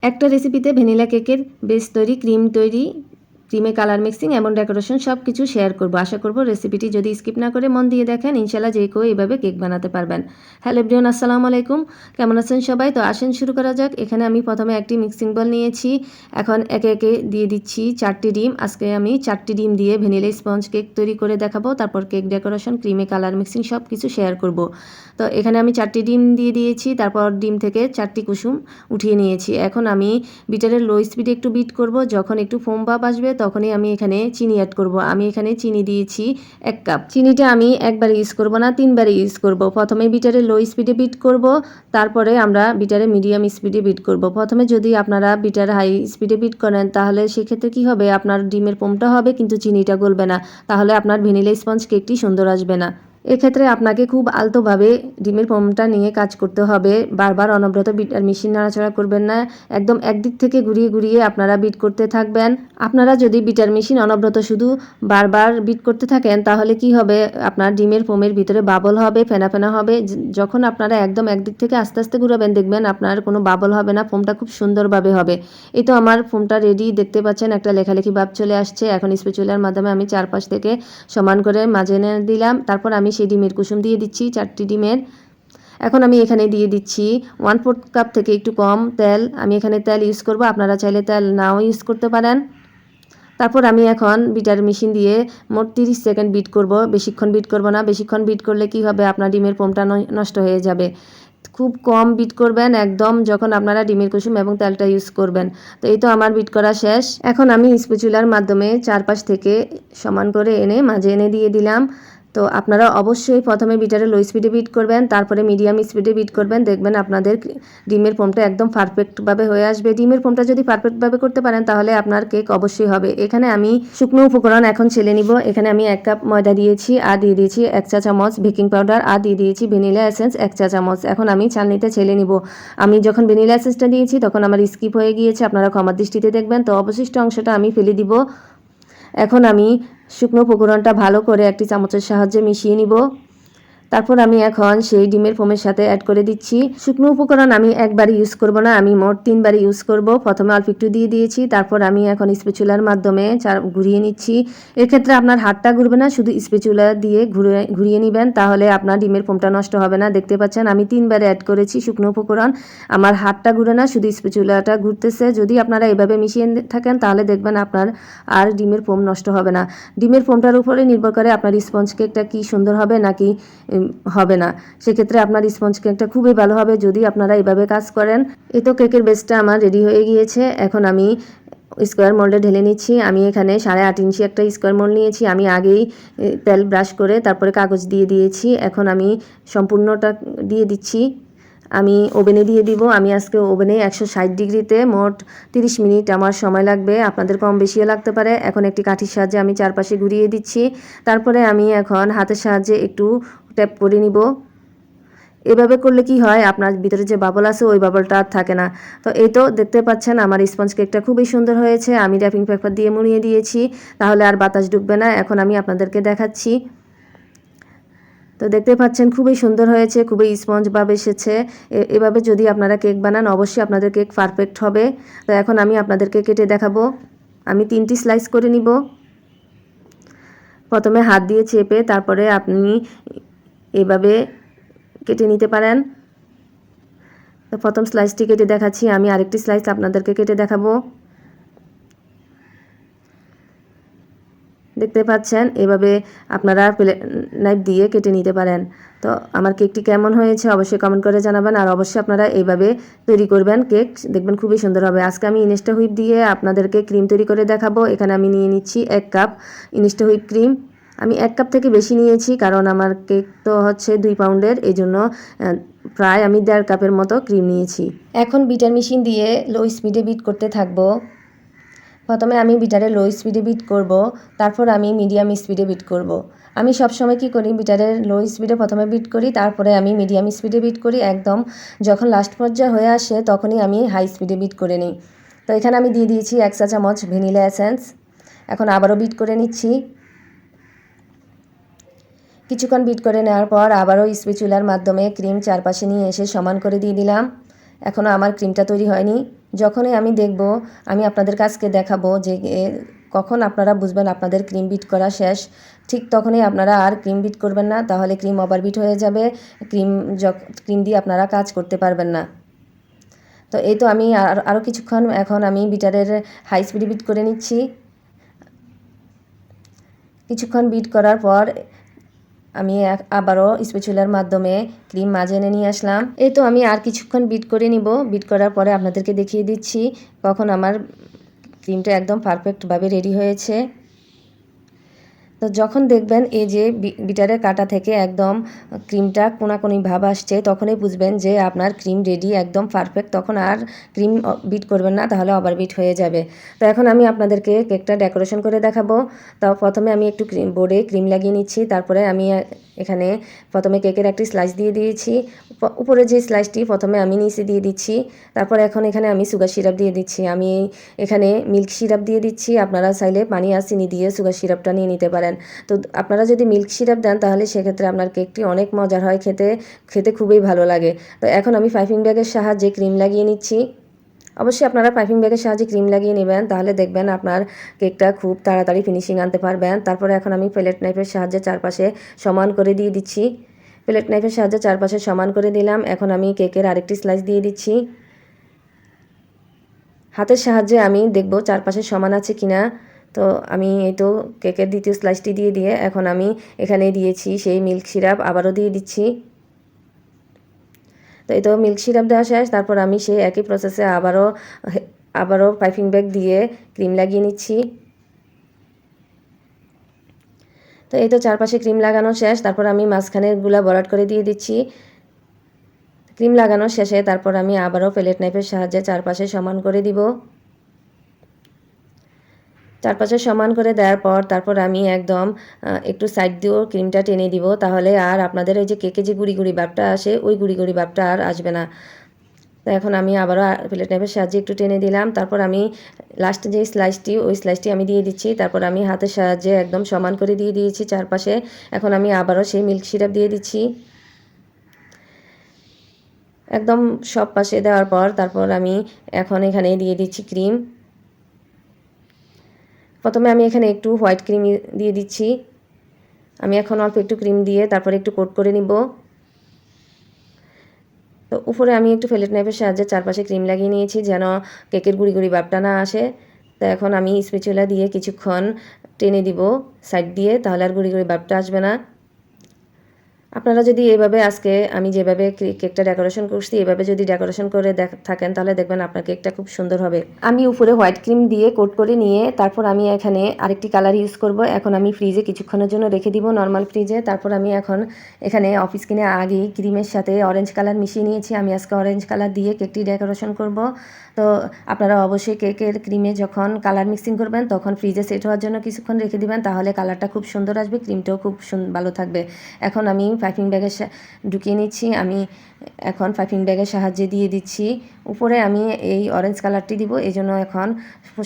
একটা রেসিপিতে ভ্যানিলা কেকের বেস তৈরি, ক্রিম তৈরি, ক্রিমে কালার মিক্সিং এবং ডেকোরেশন সব কিছু শেয়ার করব। আশা করব রেসিপিটি যদি স্কিপ না করে মন দিয়ে দেখেন, ইনশাল্লাহ যে কেউ এভাবে কেক বানাতে পারবেন। হ্যালো এভরিওয়ান, আসসালামু আলাইকুম। কেমন আছেন সবাই? তো আসেন শুরু করা যাক। এখানে আমি প্রথমে একটি মিক্সিং বল নিয়েছি। এখন একে একে দিয়ে দিচ্ছি 4টি ডিম। আজকে আমি 4টি ডিম দিয়ে ভ্যানিলা স্পঞ্জ কেক তৈরি করে দেখাবো। তারপর কেক ডেকোরেশন, ক্রিমে কালার মিক্সিং সব কিছু শেয়ার করব। তো এখানে আমি 4টি ডিম দিয়ে দিয়েছি। তারপর ডিম থেকে 4টি কুসুম উঠিয়ে নিয়েছি। এখন আমি বিটারের লো স্পিডে একটু বিট করব। যখন একটু ফোম ভাব আসবে তখনই আমি এখানে চিনি অ্যাড করব। আমি এখানে চিনি দিয়েছি 1 কাপ। চিনিটা আমি একবার ইউজ করব না, 3বারে ইউজ করব। প্রথমে বিটারে লো স্পিডে বিট করব, তারপরে আমরা বিটারে মিডিয়াম স্পিডে বিট করব। প্রথমে যদি আপনারা বিটার হাই স্পিডে বিট করেন তাহলে সেক্ষেত্রে কি হবে, আপনার ডিমের ফোমটা হবে কিন্তু চিনিটা গলবে না, তাহলে আপনার ভ্যানিলা স্পঞ্জ কেকটি সুন্দর আসবে না। এক্ষেত্রে আপনাকে খুব আলতোভাবে ডিমের ফোমটা নিয়ে কাজ করতে হবে। বারবার অনবরত বিটার মেশিন নাড়াচাড়া করবেন না। একদম একদিক থেকে ঘুরিয়ে ঘুরিয়ে আপনারা বিট করতে থাকবেন। আপনারা যদি বিটার মেশিন অনবরত শুধু বারবার বিট করতে থাকেন তাহলে কি হবে, আপনার ডিমের ফোমের ভিতরে বাবল হবে, ফেনা ফেনা হবে। যখন আপনারা একদম একদিক থেকে আস্তে আস্তে ঘুরাবেন দেখবেন আপনার কোনো বাবল হবে না, ফোমটা খুব সুন্দরভাবে হবে। এই তো আমার ফোমটা রেডি, দেখতে পাচ্ছেন একটা লেখালেখি ভাব চলে আসছে। এখন স্প্যাচুলার মাধ্যমে আমি চারপাশ থেকে সমান করে মাঝে এনে দিলাম। তারপর আমি সেই ডিমের কুসুম দিয়ে দিচ্ছি 4টি ডিমের। এখন আমি এখানে দিয়ে দিচ্ছি 1/4 কাপ থেকে একটু কম তেল। আমি এখানে তেল ইউজ করব, আপনারা চাইলে তেল নাও ইউজ করতে পারেন। তারপর আমি এখন বিটার মেশিন দিয়ে মোট 30 সেকেন্ড বিট করব। বেশিক্ষণ বিট করব না, বেশিক্ষণ বিট করলে কি হবে, আপনার ডিমের ফোমটা নষ্ট হয়ে যাবে। খুব কম বিট করবেন একদম, যখন আপনারা ডিমের কুসুম এবং তেলটা ইউজ করবেন। তো এই তো আমার বিট করা শেষ। এখন আমি স্প্যাচুলার মাধ্যমে চারপাশ থেকে সমান করে এনে মাঝে এনে দিয়ে দিলাম। তো আপনারা অবশ্যই প্রথমে বিটারে লো স্পিডে বিট করবেন, তারপরে মিডিয়াম স্পিডে বিট করবেন। দেখবেন আপনাদের ডিমের ফোমটা একদম পারফেক্টভাবে হয়ে আসবে। ডিমের ফোমটা যদি পারফেক্টভাবে করতে পারেন তাহলে আপনার কেক অবশ্যই হবে। এখানে আমি শুকনো উপকরণ এখন ছেলে নিব। এখানে আমি 1 কাপ ময়দা দিয়েছি, আর দিয়ে দিয়েছি 1 চা চামচ বেকিং পাউডার, আর দিয়ে দিয়েছি ভ্যানিলা এসেন্স 1 চা চামচ। এখন আমি ছালনিতে ছেলে নিব। আমি যখন ভ্যানিলা এসেন্সটা দিয়েছি তখন আমার স্কিপ হয়ে গিয়েছে, আপনারা ক্ষমার দৃষ্টিতে দেখবেন। তো অবশিষ্ট অংশটা আমি ফেলে দিব। এখন আমি শুকনো উপকরণটা ভালো করে একটি চামচের সাহায্যে মিশিয়ে নিব। তারপর আমি এখন সেই ডিমের ফোমের সাথে অ্যাড করে দিচ্ছি। শুকনো উপকরণ আমি একবারই ইউজ করব না, আমি মোট 3বার ইউজ করব। প্রথমে অল্প একটু দিয়ে দিয়েছি, তারপর আমি এখন স্প্যাচুলার মাধ্যমে ঘুরিয়ে নিচ্ছি। এক্ষেত্রে আপনার হাতটা ঘুরবে না, শুধু স্প্যাচুলা দিয়ে ঘুরিয়ে নেবেন, তাহলে আপনার ডিমের ফোমটা নষ্ট হবে না। দেখতে পাচ্ছেন আমি 3বারে অ্যাড করেছি শুকনো উপকরণ, আমার হাতটা ঘুরে না, শুধু স্প্যাচুলাটা ঘুরতেছে। যদি আপনারা এভাবে মিশিয়ে থাকেন তাহলে দেখবেন আপনার আর ডিমের ফোম নষ্ট হবে না। ডিমের ফোমটার উপরে নির্ভর করে আপনার স্পঞ্জ কেকটা কি সুন্দর হবে নাকি হবে না। সেক্ষেত্রে আপনার স্পঞ্জ কেকটা খুবই ভালো হবে যদি আপনারা এভাবে কাজ করেন। এই তো কেকের বেসটা আমার রেডি হয়ে গিয়েছে। এখন আমি স্কোয়ার মোল্ডে ঢেলে নিচ্ছি। আমি এখানে 8.5 ইঞ্চি একটা স্কোয়ার মোল্ড নিয়েছি। আমি আগেই তেল ব্রাশ করে তারপরে কাগজ দিয়ে দিয়েছি। এখন আমি সম্পূর্ণটা দিয়ে দিচ্ছি। আমি ওভেনে দিয়ে দিব। আমি আজকে ওভেনে 160 ডিগ্রিতে মোট 30 মিনিট আমার সময় লাগবে, আপনাদের কম বেশিও লাগতে পারে। এখন একটি কাঠির সাহায্যে আমি চারপাশে ঘুরিয়ে দিচ্ছি। তারপরে আমি এখন হাতের সাহায্যে একটু ট্যাপ করে নিব। এভাবে করলে কি হয়, আপনার ভিতরে যে বাবল আছে ওই বাবলটা আর থাকে না। তো এই তো দেখতে পাচ্ছেন আমার স্পঞ্জ কেকটা খুবই সুন্দর হয়েছে। আমি র্যাপিং পেপার দিয়ে মুড়িয়ে দিয়েছি, তাহলে আর বাতাস ঢুকবে না। এখন আমি আপনাদেরকে দেখাচ্ছি। তো দেখতে পাচ্ছেন খুবই সুন্দর হয়েছে, খুবই স্পঞ্জ ভাব এসেছে। এভাবে যদি আপনারা কেক বানান অবশ্যই আপনাদের কেক পারফেক্ট হবে। তো এখন আমি আপনাদেরকে কেটে দেখাবো। আমি 3টি স্লাইস করে নিব। প্রথমে হাত দিয়ে চেপে তারপরে আপনি এভাবে কেটে নিতে পারেন। তো প্রথম স্লাইসটি কেটে দেখাচ্ছি, আমি আরেকটি স্লাইস আপনাদেরকে কেটে দেখাবো। দেখতে পাচ্ছেন এভাবে আপনারা নাইফ দিয়ে কেটে নিতে পারেন। তো আমার কেকটি কেমন হয়েছে অবশ্যই কমেন্ট করে জানাবেন, আর অবশ্যই আপনারা এইভাবে তৈরি করবেন কেক, দেখবেন খুবই সুন্দর হবে। আজকে আমি ইনস্টা হুইপ দিয়ে আপনাদেরকে ক্রিম তৈরি করে দেখাবো। এখানে আমি নিয়ে নিচ্ছি 1 কাপ ইনস্টা হুইপ ক্রিম। আমি 1 কাপ থেকে বেশি নিয়েছি, কারণ আমার কেক তো হচ্ছে 2 পাউন্ডের, এই জন্য প্রায় আমি 1.5 কাপের মতো ক্রিম নিয়েছি। এখন বিটার মেশিন দিয়ে লো স্পিডে বিট করতে থাকবো। প্রথমে আমি বিটারে লো স্পিডে বিট করব, তারপর আমি মিডিয়াম স্পিডে বিট করব। আমি সবসময় কি করি, বিটারের লো স্পিডে প্রথমে বিট করি, তারপরে আমি মিডিয়াম স্পিডে বিট করি। একদম যখন লাস্ট পর্যায়ে হয়ে আসে তখনই আমি হাই স্পিডে বিট করে নিই। তো এখানে আমি দিয়ে দিয়েছি 1 চা চামচ ভ্যানিলা এসেন্স। এখন আবারও বিট করে নিচ্ছি। কিছুক্ষণ বিট করে নেওয়ার পর আবারও স্প্যাচুলার মাধ্যমে ক্রিম চারপাশে নিয়ে এসে সমান করে দিয়ে দিলাম। এখনও আমার ক্রিমটা তৈরি হয়নি। যখনই আমি দেখব, আমি আপনাদের কাছকে দেখাবো যে কখন আপনারা বুঝবেন আপনাদের ক্রিম বিট করা শেষ, ঠিক তখনই আপনারা আর ক্রিম বিট করবেন না, তাহলে ক্রিম ওভারবিট হয়ে যাবে, ক্রিম দিয়ে আপনারা কাজ করতে পারবেন না। তো এই তো আমি আরও কিছুক্ষণ এখন আমি বিটারের হাই স্পিডে বিট করে নিচ্ছি। কিছুক্ষণ বিট করার পর আমি আবারও স্প্যাচুলার মাধ্যমে ক্রিম মাঝে এনে নিয়ে আসলাম। এই তো আমি আর কিছুক্ষণ বিট করে নিব। বিট করার পরে আপনাদেরকে দেখিয়ে দিচ্ছি কখন আমার ক্রিমটা একদম পারফেক্টভাবে রেডি হয়েছে। তো যখন দেখবেন এই যে বিটারের কাটা থেকে একদম ক্রিমটা কোনাকুনি ভাব আসছে, তখনই বুঝবেন যে আপনার ক্রিম রেডি, একদম পারফেক্ট। তখন আর ক্রিম বিট করবেন না, তাহলে ওভারবিট হয়ে যাবে। তো এখন আমি আপনাদেরকে কেকটা ডেকোরেশন করে দেখাবো। তো প্রথমে আমি একটু বোর্ডে ক্রিম লাগিয়ে নিচ্ছি, তারপরে আমি এখানে প্রথমে কেকের একটি স্লাইস দিয়ে দিয়েছি। উপরে যে স্লাইসটি প্রথমে আমি নিচে দিয়ে দিচ্ছি, তারপর এখন এখানে আমি সুগার সিরাপ দিয়ে দিচ্ছি। আমি এখানে মিল্ক সিরাপ দিয়ে দিচ্ছি, আপনারা চাইলে পানি আর চিনি দিয়ে সুগার সিরাপটা নিয়ে নিতে পারেন। তো আপনারা যদি মিল্ক সিরাপ দেন তাহলে সেক্ষেত্রে আপনার কেকটি অনেক মজার হয়, খেতে খুবই ভালো লাগে। তো এখন আমি পাইপিং ব্যাগের সাহায্যে ক্রিম লাগিয়ে নিচ্ছি। অবশ্যই আপনারা পাইপিং ব্যাগের সাহায্যে ক্রিম লাগিয়ে নেবেন, তাহলে দেখবেন আপনার কেকটা খুব তাড়াতাড়ি ফিনিশিং আনতে পারবেন। তারপরে এখন আমি প্লেট নাইফের সাহায্যে চারপাশে সমান করে দিয়ে দিচ্ছি। প্লেট নাইফের সাহায্যে চারপাশে সমান করে দিলাম। এখন আমি কেকের আরেকটি স্লাইস দিয়ে দিচ্ছি। হাতের সাহায্যে আমি দেখব চারপাশে সমান আছে কিনা। তো আমি এই তো কেকের দ্বিতীয় স্লাইসটি দিয়ে এখন আমি এখানে দিয়েছি সেই মিল্ক সিরাপ, আবারও দিয়ে দিচ্ছি। তো এই তো মিল্ক সিরাপ দেওয়া শেষ। তারপর আমি সেই একই প্রসেসে আবারও পাইপিং ব্যাগ দিয়ে ক্রিম লাগিয়ে নিচ্ছি। তো এই তো চারপাশে ক্রিম লাগানো শেষ। তারপর আমি মাঝখানেরগুলা ভরাট করে দিয়ে দিচ্ছি। ক্রিম লাগানো শেষে তারপর আমি আবারও প্লেট নাইফের সাহায্যে চারপাশে সমান করে দিব। চারপাশে সমান করে দেওয়ার পর তারপর আমি একদম একটু সাইড দিয়েও ক্রিমটা টেনে দিব, তাহলে আর আপনাদের ওই যে কেকে যে গুঁড়ি গুঁড়ি ভাবটা আসে, ওই গুঁড়ি গুঁড়ি ভাবটা আর আসবে না। তো এখন আমি আবারও প্লেট নাইফের সাহায্যে একটু টেনে দিলাম। তারপর আমি লাস্টে যে স্লাইসটি, ওই স্লাইসটি আমি দিয়ে দিচ্ছি। তারপর আমি হাতের সাহায্যে একদম সমান করে দিয়ে দিয়েছি চারপাশে। এখন আমি আবারও সেই মিল্ক সিরাপ দিয়ে দিচ্ছি একদম সব পাশে দেওয়ার পর তারপর আমি এখন এখানে দিয়ে দিচ্ছি ক্রিম। প্রথমে আমি এখানে একটু হোয়াইট ক্রিম দিয়ে দিচ্ছি। আমি এখন অল্প একটু ক্রিম দিয়ে তারপরে একটু কোট করে নিব। তো উপরে আমি একটু প্লেট নাইফের সাহায্যে চারপাশে ক্রিম লাগিয়ে নিয়েছি যেন কেকের গুঁড়ি গুঁড়ি ভাবটা না আসে। তো এখন আমি স্প্যাচুলা দিয়ে কিছুক্ষণ টেনে দিব সাইড দিয়ে, তাহলে আর গুঁড়ি গুঁড়ি ভাবটা আসবে না। আপনারা যদি এভাবে আজকে আমি যেভাবে কেকটা ডেকোরেশন করছি এভাবে যদি ডেকোরেশন করে থাকেন তাহলে দেখবেন আপনার কেকটা খুব সুন্দর হবে। আমি উপরে হোয়াইট ক্রিম দিয়ে কোট করে নিয়ে তারপর আমি এখানে আরেকটি কালার ইউজ করব। এখন আমি ফ্রিজে কিছুক্ষণের জন্য রেখে দিব, নর্মাল ফ্রিজে। তারপর আমি এখন এখানে অফিস কিনে আগেই ক্রিমের সাথে অরেঞ্জ কালার মিশিয়ে নিয়েছি। আমি আজকে অরেঞ্জ কালার দিয়ে কেকটি ডেকোরেশন করব। তো আপনারা অবশ্যই কেকের ক্রিমে যখন কালার মিক্সিং করবেন তখন ফ্রিজে সেট হওয়ার জন্য কিছুক্ষণ রেখে দিবেন, তাহলে কালারটা খুব সুন্দর আসবে, ক্রিমটাও খুব ভালো থাকবে। এখন আমি পাইপিং ব্যাগে ঢুকিয়ে নিচ্ছি। আমি এখন পাইপিং ব্যাগের সাহায্যে দিয়ে দিচ্ছি। উপরে আমি এই অরেঞ্জ কালারটি দিব, এই জন্য এখন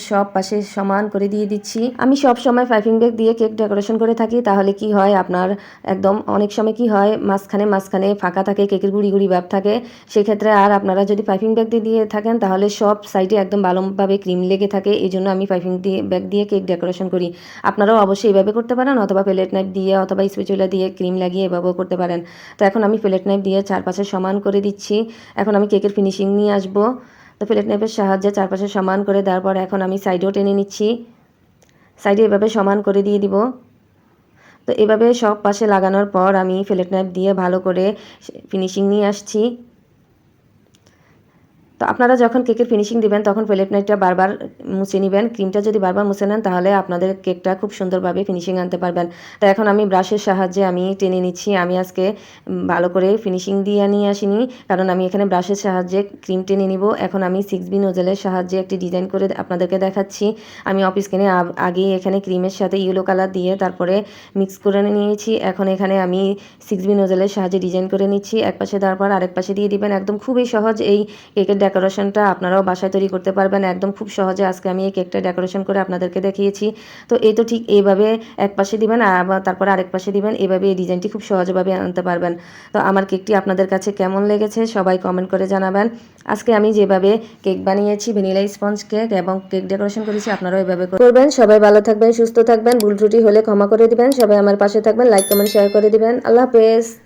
সব পাশে সমান করে দিয়ে দিচ্ছি। আমি সব সময় পাইপিং ব্যাগ দিয়ে কেক ডেকোরেশন করে থাকি, তাহলে কি হয় আপনার একদম অনেক সময় কি হয় মাঝখানে ফাঁকা থাকে, কেকের গুঁড়ি গুঁড়ি ভাব থাকে। সেক্ষেত্রে আর আপনারা যদি পাইপিং ব্যাগ দিয়ে থাকেন তাহলে সব সাইডে একদম ভালোভাবে ক্রিম লেগে থাকে। এই জন্য আমি পাইপিং ব্যাগ দিয়ে কেক ডেকোরেশন করি। আপনারাও অবশ্যই এইভাবে করতে পারেন, অথবা প্লেট নাইফ দিয়ে অথবা স্প্যাচুলা দিয়ে ক্রিম লাগিয়ে এভাবেও করতে পারেন। তো এখন আমি প্লেট নাইফ দিয়ে চারপাশে সমান করে দিচ্ছি। এখন আমি কেকের ফিনিশিং নিয়ে আসবো। তো প্লেট নাইফের সাহায্যে চারপাশে সমান করে দেওয়ার পর এখন আমি সাইডেও টেনে নিচ্ছি। সাইডে এভাবে সমান করে দিয়ে দিব। তো এভাবে সব পাশে লাগানোর পর আমি প্লেট নাইফ দিয়ে ভালো করে ফিনিশিং নিয়ে আসছি। তো আপনারা যখন কেকের ফিনিশিং দিবেন তখন প্লেট নাইফটা বারবার মুছে নেবেন। ক্রিমটা যদি বারবার মুছে নেন তাহলে আপনাদের কেকটা খুব সুন্দরভাবে ফিনিশিং আনতে পারবেন। তো এখন আমি ব্রাশের সাহায্যে আমি টেনে নিচ্ছি। আমি আজকে ভালো করে ফিনিশিং দিয়ে নিয়ে আসিনি, কারণ আমি এখানে ব্রাশের সাহায্যে ক্রিম টেনে নিব। এখন আমি 6B নোজেলের সাহায্যে একটি ডিজাইন করে আপনাদেরকে দেখাচ্ছি। আমি অফিস কিনে আগেই এখানে ক্রিমের সাথে ইয়েলো কালার দিয়ে তারপরে মিক্স করে নিয়েছি। এখন এখানে আমি 6B নোজেলের সাহায্যে ডিজাইন করে নিচ্ছি। এক পাশে দেওয়ার পর আরেক পাশে দিয়ে দিবেন। একদম খুবই সহজ এই কেকের ডেকোরেশনটা আপনারাও বাসায় তৈরি করতে পারবেন একদম খুব সহজে। আজকে আমি এই কেকটা ডেকোরেশন করে আপনাদেরকে দেখিয়েছি। তো এই তো ঠিক এইভাবে এক পাশে দিবেন আবার তারপরে আরেক পাশে দিবেন, এভাবে এই ডিজাইনটি খুব সহজভাবে আনতে পারবেন। তো আমার কেকটি আপনাদের কাছে কেমন লেগেছে সবাই কমেন্ট করে জানাবেন। আজকে আমি যেভাবে কেক বানিয়েছি ভ্যানিলা স্পঞ্জ কেক এবং কেক ডেকোরেশন করেছি, আপনারাও এভাবে করবেন। সবাই ভালো থাকবেন, সুস্থ থাকবেন, ভুল ত্রুটি হলে ক্ষমা করে দিবেন। সবাই আমার পাশে থাকবেন, লাইক কমেন্ট শেয়ার করে দিবেন। আল্লাহ হাফেজ।